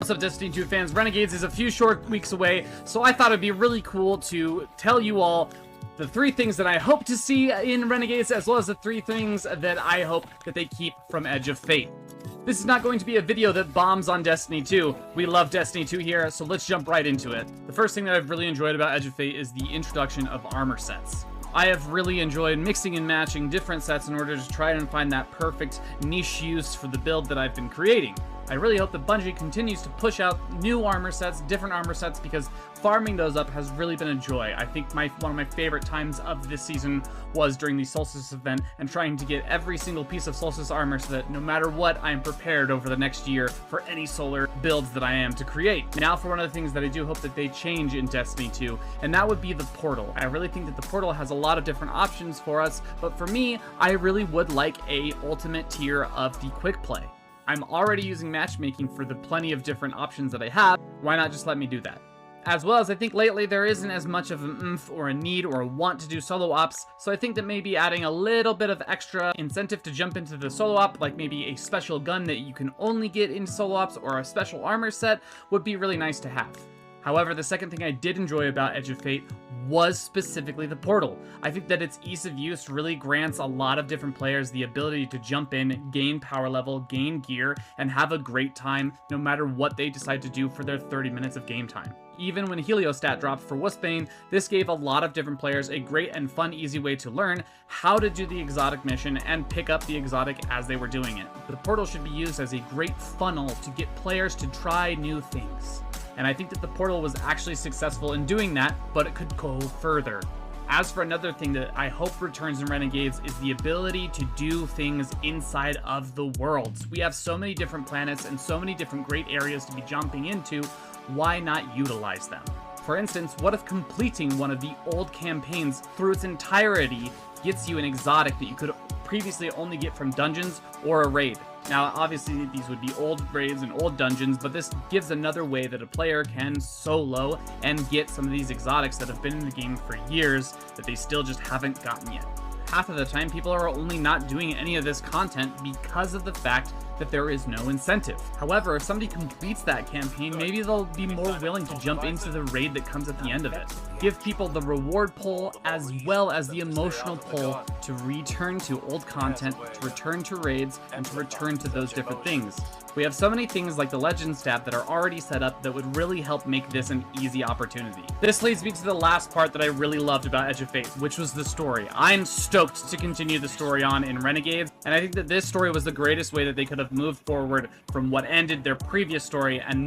What's up, Destiny 2 fans? Renegades is a few short weeks away, so I thought it'd be really cool to tell you all the 3 things that I hope to see in Renegades, as well as the 3 things that I hope that they keep from Edge of Fate. This is not going to be a video that bombs on Destiny 2. We love Destiny 2 here, so let's jump right into it. The first thing that I've really enjoyed about Edge of Fate is the introduction of armor sets. I have really enjoyed mixing and matching different sets in order to try and find that perfect niche use for the build that I've been creating. I really hope that Bungie continues to push out new armor sets, different armor sets, because farming those up has really been a joy. I think one of my favorite times of this season was during the Solstice event and trying to get every single piece of Solstice armor so that no matter what, I am prepared over the next year for any solar builds that I am to create. Now for one of the things that I do hope that they change in Destiny 2, and that would be the portal. I really think that the portal has a lot of different options for us, but for me, I really would like a ultimate tier of the quick play. I'm already using matchmaking for the plenty of different options that I have. Why not just let me do that? As well as I think lately there isn't as much of an oomph or a need or a want to do solo ops, so I think that maybe adding a little bit of extra incentive to jump into the solo op, like maybe a special gun that you can only get in solo ops or a special armor set, would be really nice to have. However, the second thing I did enjoy about Edge of Fate was specifically the portal. I think that its ease of use really grants a lot of different players the ability to jump in, gain power level, gain gear, and have a great time no matter what they decide to do for their 30 minutes of game time. Even when Heliostat dropped for Wolfsbane, this gave a lot of different players a great and fun, easy way to learn how to do the exotic mission and pick up the exotic as they were doing it. The portal should be used as a great funnel to get players to try new things. And I think that the portal was actually successful in doing that, but it could go further. As for another thing that I hope returns in Renegades is the ability to do things inside of the worlds. We have so many different planets and so many different great areas to be jumping into, why not utilize them? For instance, what if completing one of the old campaigns through its entirety gets you an exotic that you could previously only get from dungeons or a raid? Now, obviously, these would be old raids and old dungeons, but this gives another way that a player can solo and get some of these exotics that have been in the game for years that they still just haven't gotten yet. Half of the time, people are only not doing any of this content because of the fact that there is no incentive. However, if somebody completes that campaign, maybe they'll be more willing to jump into the raid that comes at the end of it. Give people the reward pull as well as the emotional pull to return to old content, to return to raids, and to return to those different things. We have so many things like the Legends tab that are already set up that would really help make this an easy opportunity. This leads me to the last part that I really loved about Edge of Fate, which was the story. I'm stoked to continue the story on in Renegades, and I think that this story was the greatest way that they could have moved forward from what ended their previous story and moved